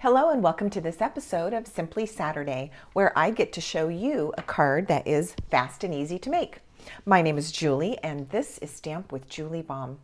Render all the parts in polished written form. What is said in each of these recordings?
Hello and welcome to this episode of Simply Saturday, where I get to show you a card that is fast and easy to make. My name is Julie and this is Stamp with Julie Baum.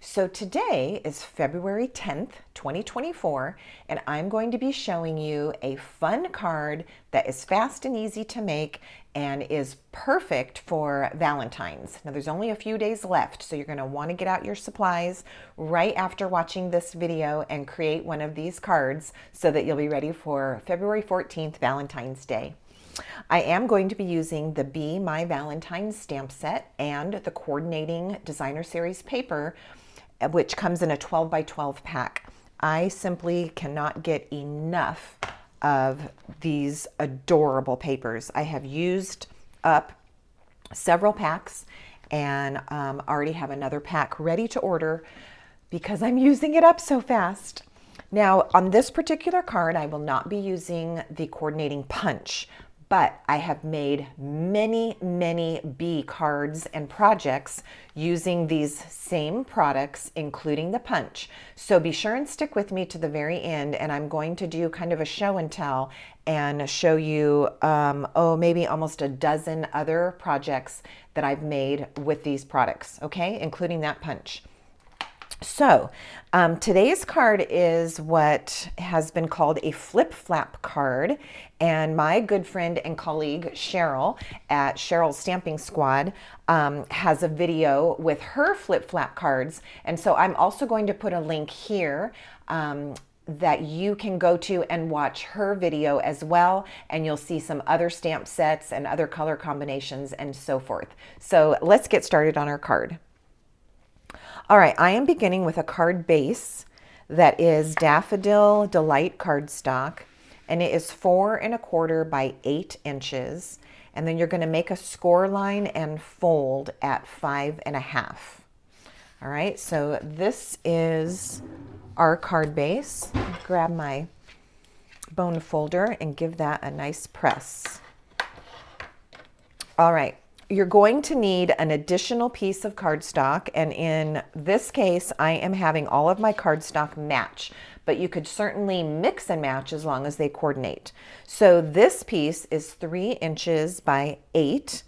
So today is February 10th, 2024, and I'm going to be showing you a fun card that is fast and easy to make and is perfect for Valentine's. Now there's only a few days left, so you're going to want to get out your supplies right after watching this video and create one of these cards so that you'll be ready for February 14th, Valentine's Day. I am going to be using the Be My Valentine stamp set and the coordinating designer series paper, which comes in a 12 by 12 pack. I simply cannot get enough of these adorable papers. I have used up several packs and already have another pack ready to order because I'm using it up so fast. Now, on this particular card, I will not be using the coordinating punch, but I have made many bee cards and projects using these same products, including the punch. So be sure and stick with me to the very end, and I'm going to do kind of a show and tell and show you, maybe almost a dozen other projects that I've made with these products, okay, including that punch. So today's card is what has been called a flip-flap card, and my good friend and colleague Cheryl at Cheryl's Stamping Squad has a video with her flip-flap cards, and so I'm also going to put a link here that you can go to and watch her video as well, and you'll see some other stamp sets and other color combinations and so forth. So let's get started on our card. All right, I am beginning with a card base that is Daffodil Delight Card Stock, and it is 4 1/4 by 8 inches. And then you're going to make a score line and fold at 5 1/2. All right, so this is our card base. Grab my bone folder and give that a nice press. All right. You're going to need an additional piece of cardstock, and in this case, I am having all of my cardstock match, but you could certainly mix and match as long as they coordinate. So this piece is 3 inches by 8,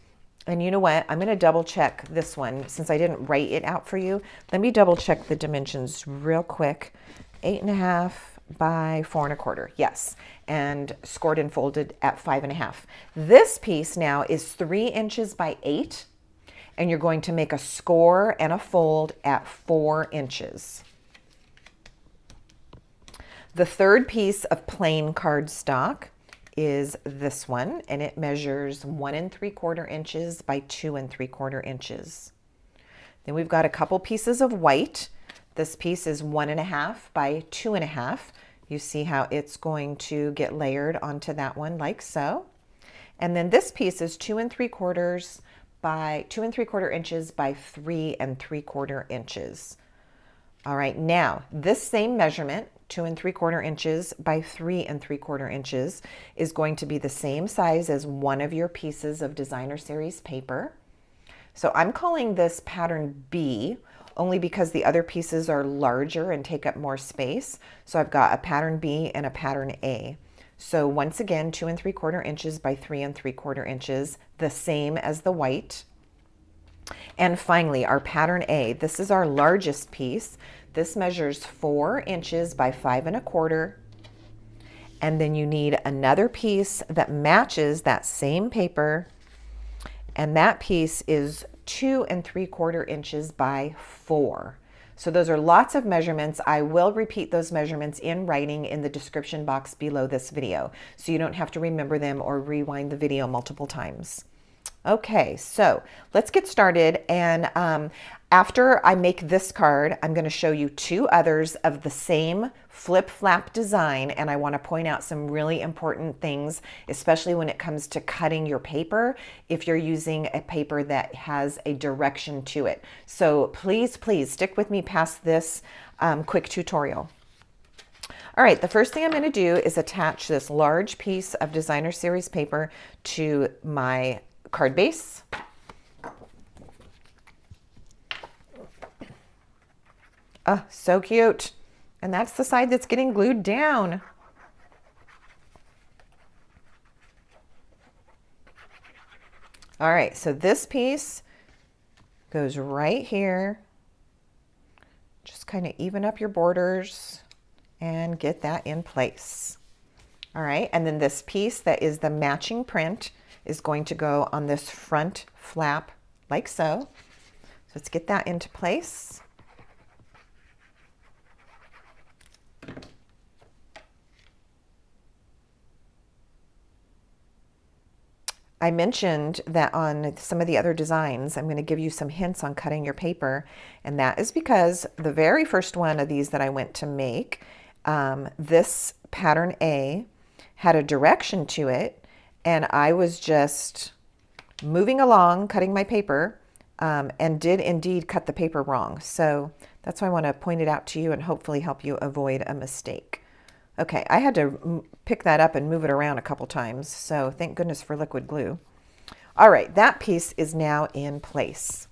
and you know what? I'm going to double check this one since I didn't write it out for you. Let me double check the dimensions real quick. 8 1/2 by 4 1/4, yes, and scored and folded at 5 1/2. This piece now is 3 inches by 8, and you're going to make a score and a fold at 4 inches. The third piece of plain cardstock is this one, and it measures 1 3/4 inches by 2 3/4 inches. Then we've got a couple pieces of white. This piece is 1 1/2 by 2 1/2. You see how it's going to get layered onto that one like so. And then this piece is 2 3/4 by 2 3/4 inches by 3 3/4 inches. All right, now this same measurement, 2 3/4 inches by 3 3/4 inches, is going to be the same size as one of your pieces of designer series paper. So I'm calling this pattern B, only because the other pieces are larger and take up more space. So I've got a pattern B and a pattern A. So once again, 2 3/4 inches by 3 3/4 inches, the same as the white. And finally, our pattern A, this is our largest piece. This measures 4 inches by 5 1/4. And then you need another piece that matches that same paper, and that piece is 2 3/4 inches by 4. So those are lots of measurements. I will repeat those measurements in writing in the description box below this video, so you don't have to remember them or rewind the video multiple times. Okay, so let's get started, and after I make this card, I'm going to show you 2 others of the same flip-flap design, and I want to point out some really important things, especially when it comes to cutting your paper if you're using a paper that has a direction to it. So please stick with me past this quick tutorial. All right, the first thing I'm going to do is attach this large piece of designer series paper to my card base. Oh, so cute. And that's the side that's getting glued down. All right, so this piece goes right here. Just kind of even up your borders and get that in place. All right, and then this piece that is the matching print is going to go on this front flap like so. So let's get that into place. I mentioned that on some of the other designs, I'm going to give you some hints on cutting your paper, and that is because the very first one of these that I went to make, this pattern A, had a direction to it, and I was just moving along, cutting my paper, and did indeed cut the paper wrong. So that's why I want to point it out to you and hopefully help you avoid a mistake. Okay, I had to pick that up and move it around a couple times, so thank goodness for liquid glue. All right, that piece is now in place.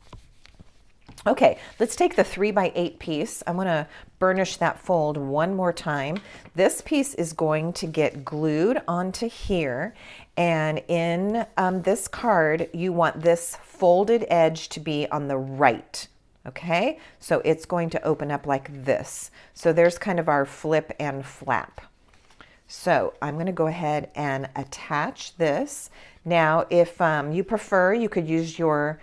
Okay, let's take the 3x8 piece. I'm going to burnish that fold one more time. This piece is going to get glued onto here, and in this card, you want this folded edge to be on the right. Okay, so it's going to open up like this. So there's kind of our flip and flap. So I'm going to go ahead and attach this. Now, if you prefer, you could use your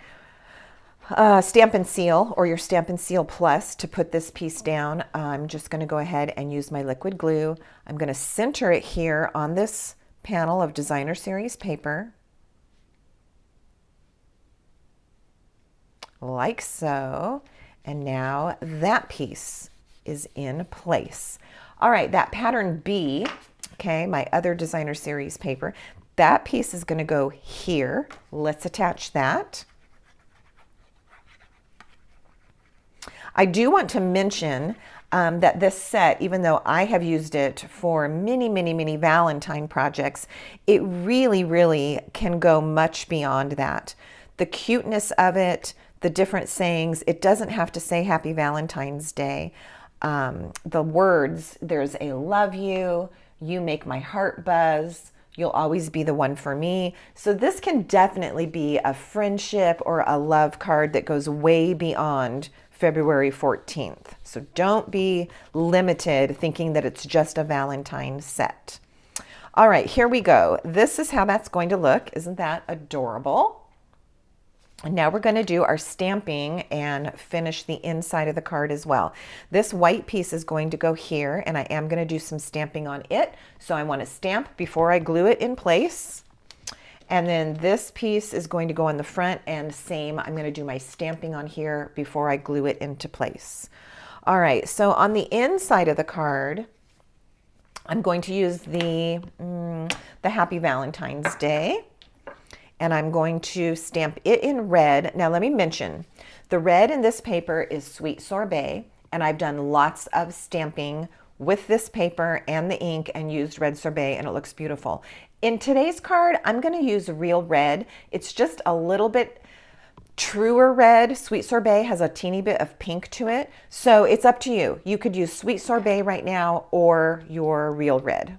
Stampin' Seal or your Stampin' Seal Plus to put this piece down. I'm just going to go ahead and use my liquid glue. I'm going to center it here on this panel of Designer Series paper. Like so. And now that piece is in place. All right, that pattern B, okay, my other Designer Series paper, that piece is going to go here. Let's attach that. I do want to mention that this set, even though I have used it for many Valentine projects, it really can go much beyond that. The cuteness of it, the different sayings, it doesn't have to say Happy Valentine's Day. The words, there's a love you, you make my heart buzz, you'll always be the one for me. So this can definitely be a friendship or a love card that goes way beyond February 14th. So don't be limited thinking that it's just a Valentine set. All right, here we go. This is how that's going to look. Isn't that adorable? And now we're going to do our stamping and finish the inside of the card as well. This white piece is going to go here, and I am going to do some stamping on it. So I want to stamp before I glue it in place. And then this piece is going to go on the front, and same, I'm going to do my stamping on here before I glue it into place. All right, so on the inside of the card, I'm going to use the Happy Valentine's Day. And I'm going to stamp it in red. Now let me mention, the red in this paper is Sweet Sorbet, and I've done lots of stamping with this paper and the ink and used red sorbet, and it looks beautiful. In today's card, I'm going to use real red. It's just a little bit truer red. Sweet Sorbet has a teeny bit of pink to it, so it's up to you. You could use Sweet Sorbet right now or your real red.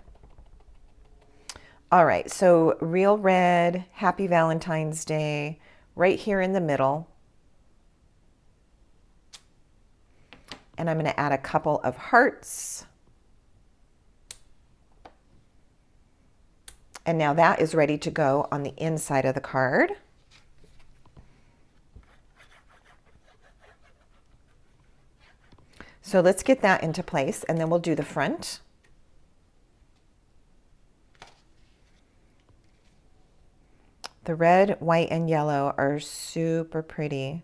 All right, so real red, Happy Valentine's Day, right here in the middle. And I'm going to add a couple of hearts. And now that is ready to go on the inside of the card. So let's get that into place, and then we'll do the front. The red, white, and yellow are super pretty.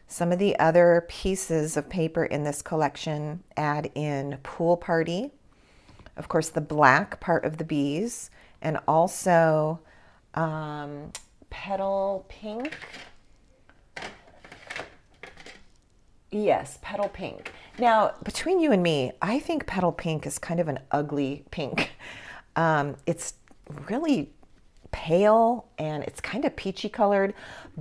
Some of the other pieces of paper in this collection add in Pool Party, of course the black part of the bees, and also Petal Pink. Yes, Petal Pink. Now, between you and me, I think Petal Pink is kind of an ugly pink. It's really pale and it's kind of peachy colored,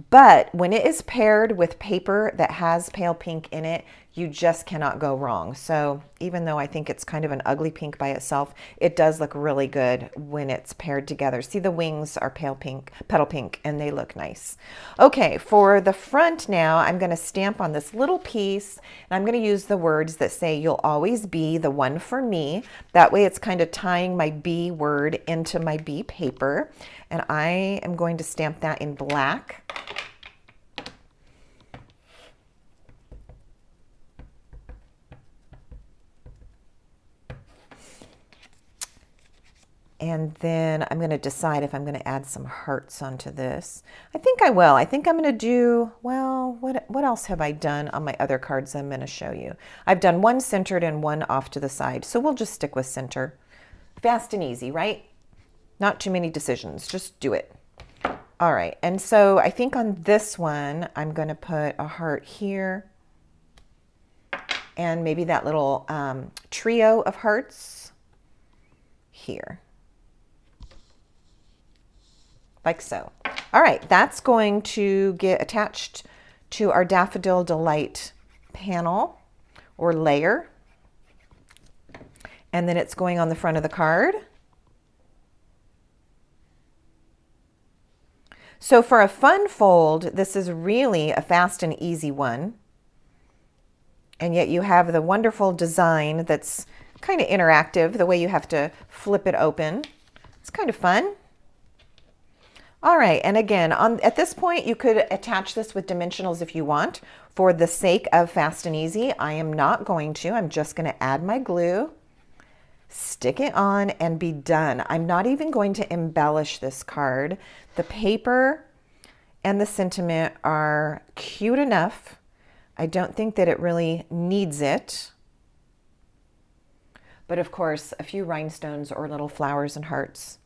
but when it is paired with paper that has pale pink in it, you just cannot go wrong. So even though I think it's kind of an ugly pink by itself, it does look really good when it's paired together. See, the wings are pale pink, petal pink, and they look nice. Okay, for the front now, I'm going to stamp on this little piece, and I'm going to use the words that say, "You'll always be the one for me." That way it's kind of tying my B word into my B paper, and I am going to stamp that in black. And then I'm going to decide if I'm going to add some hearts onto this. I think I will. I think I'm going to do, well, what else have I done on my other cards I'm going to show you? I've done one centered and one off to the side, so we'll just stick with center. Fast and easy, right? Not too many decisions, just do it. All right, and so I think on this one, I'm going to put a heart here and maybe that little trio of hearts here. Like so. All right, that's going to get attached to our Daffodil Delight panel or layer. And then it's going on the front of the card. So for a fun fold, this is really a fast and easy one. And yet you have the wonderful design that's kind of interactive, the way you have to flip it open. It's kind of fun. All right, and again, at this point, you could attach this with dimensionals if you want. For the sake of fast and easy, I am not going to. I'm just going to add my glue, stick it on, and be done. I'm not even going to embellish this card. The paper and the sentiment are cute enough. I don't think that it really needs it. But of course, a few rhinestones or little flowers and hearts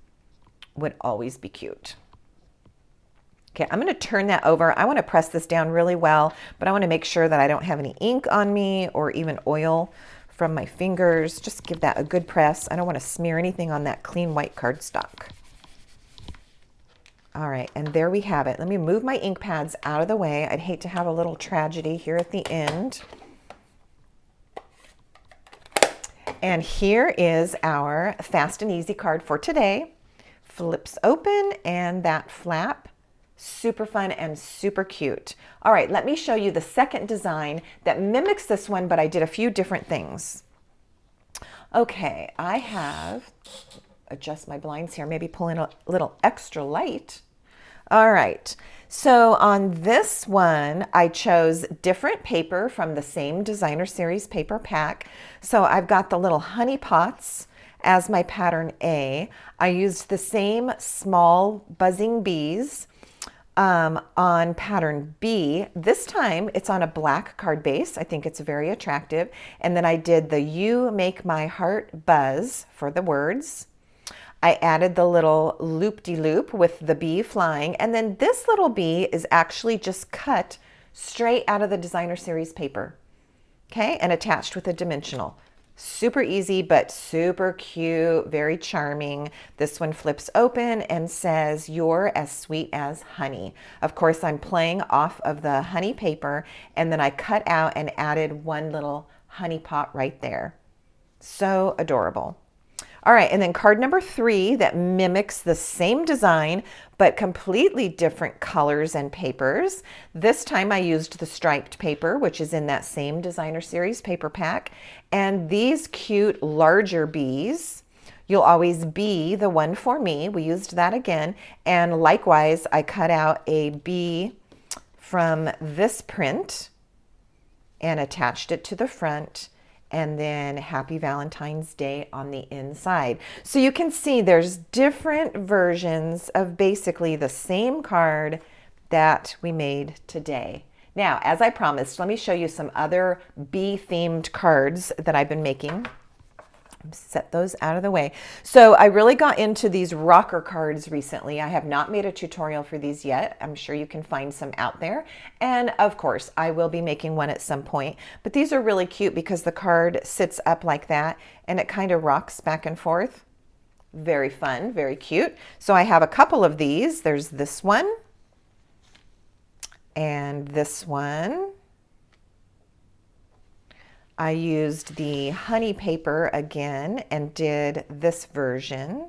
would always be cute. Okay, I'm going to turn that over. I want to press this down really well, but I want to make sure that I don't have any ink on me or even oil from my fingers. Just give that a good press. I don't want to smear anything on that clean white cardstock. All right, and there we have it. Let me move my ink pads out of the way. I'd hate to have a little tragedy here at the end. And here is our fast and easy card for today. Flips open and that flap. Super fun and super cute. All right, let me show you the second design that mimics this one, but I did a few different things. Okay, I have, adjust my blinds here, maybe pull in a little extra light. All right, so on this one, I chose different paper from the same designer series paper pack. So I've got the little honey pots as my pattern A. I used the same small buzzing bees on pattern B. This time it's on a black card base. I think it's very attractive. And then I did the "You Make My Heart Buzz" for the words. I added the little loop-de-loop with the bee flying. And then this little bee is actually just cut straight out of the designer series paper. Okay, and attached with a dimensional. Super easy, but super cute, very charming. This one flips open and says, "You're as sweet as honey." Of course, I'm playing off of the honey paper, and then I cut out and added one little honey pot right there. So adorable. All right, and then card number 3 that mimics the same design, but completely different colors and papers. This time I used the striped paper, which is in that same designer series paper pack. And these cute larger bees, "You'll always be the one for me." We used that again. And likewise, I cut out a bee from this print and attached it to the front. And then "Happy Valentine's Day" on the inside. So you can see there's different versions of basically the same card that we made today. Now, as I promised, let me show you some other bee-themed cards that I've been making. Set those out of the way. So I really got into these rocker cards recently. I have not made a tutorial for these yet. I'm sure you can find some out there. And of course, I will be making one at some point. But these are really cute because the card sits up like that and it kind of rocks back and forth. Very fun, very cute. So I have a couple of these. There's this one and this one. I used the honey paper again and did this version.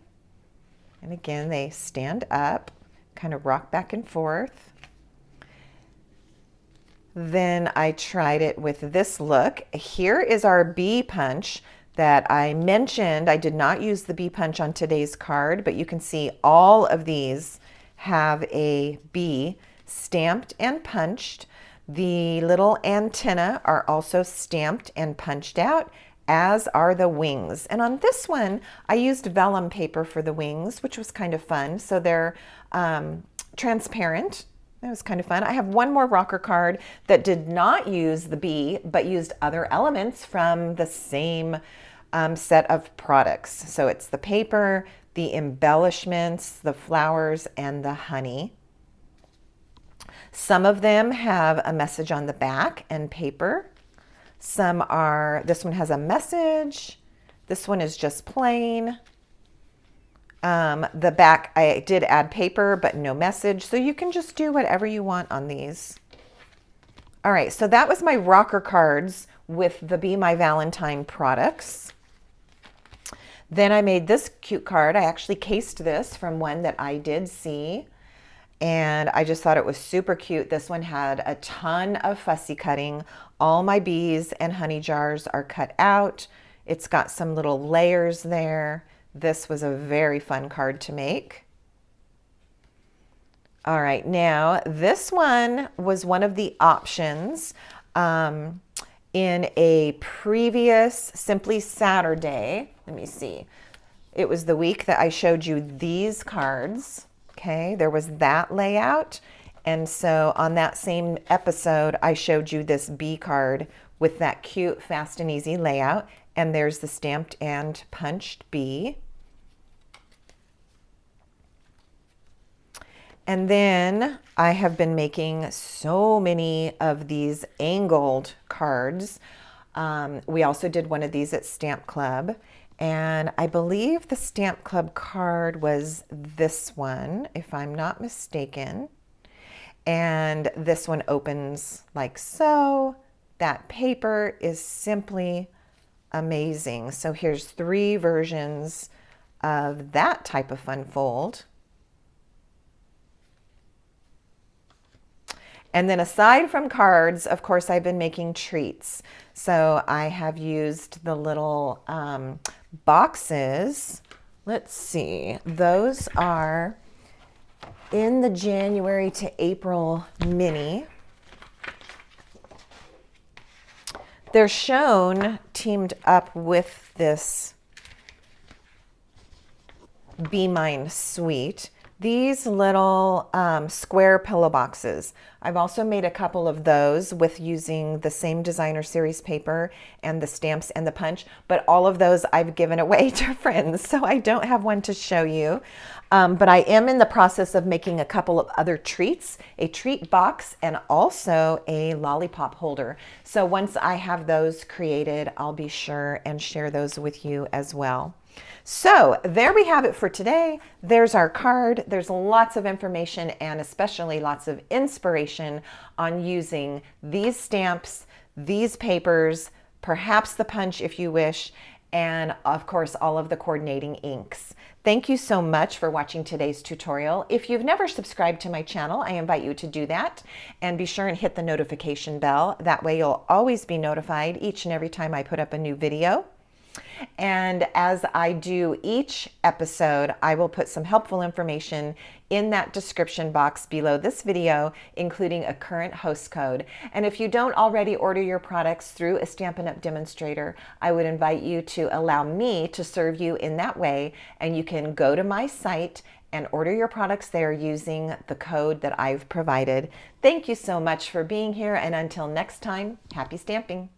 And again, they stand up, kind of rock back and forth. Then I tried it with this look. Here is our bee punch that I mentioned. I did not use the bee punch on today's card, but you can see all of these have a bee stamped and punched. The little antennae are also stamped and punched out, as are the wings. And on this one, I used vellum paper for the wings, which was kind of fun. So they're transparent. That was kind of fun. I have one more rocker card that did not use the bee, but used other elements from the same set of products. So it's the paper, the embellishments, the flowers, and the honey. Some of them have a message on the back and paper. Some are, this one has a message. This one is just plain. The back, I did add paper, but no message. So you can just do whatever you want on these. All right, so that was my rocker cards with the Be My Valentine products. Then I made this cute card. I actually cased this from one that I did see, and I just thought it was super cute. This one had a ton of fussy cutting. All my bees and honey jars are cut out. It's got some little layers there. This was a very fun card to make. All right, now this one was one of the options in a previous Simply Saturday. Let me see. It was the week that I showed you these cards. Okay, there was that layout. And so on that same episode, I showed you this bee card with that cute fast and easy layout. And there's the stamped and punched bee. And then I have been making so many of these angled cards. We also did one of these at Stamp Club. And I believe the Stamp Club card was this one, if I'm not mistaken. And this one opens like so. That paper is simply amazing. So here's 3 versions of that type of fun fold. And then aside from cards, of course, I've been making treats. So I have used the little boxes. Let's see, those are in the January to April mini. They're shown teamed up with this Be Mine suite. These little square pillow boxes. I've also made a couple of those with using the same designer series paper and the stamps and the punch, but all of those I've given away to friends, so I don't have one to show you. But I am in the process of making a couple of other treats, a treat box and also a lollipop holder. So once I have those created, I'll be sure and share those with you as well. So there we have it for today. There's our card. There's lots of information and especially lots of inspiration on using these stamps, these papers, perhaps the punch if you wish, and of course all of the coordinating inks. Thank you so much for watching today's tutorial. If you've never subscribed to my channel, I invite you to do that and be sure and hit the notification bell. That way you'll always be notified each and every time I put up a new video. And as I do each episode, I will put some helpful information in that description box below this video, including a current host code. And if you don't already order your products through a Stampin' Up! Demonstrator, I would invite you to allow me to serve you in that way. And you can go to my site and order your products there using the code that I've provided. Thank you so much for being here. And until next time, happy stamping.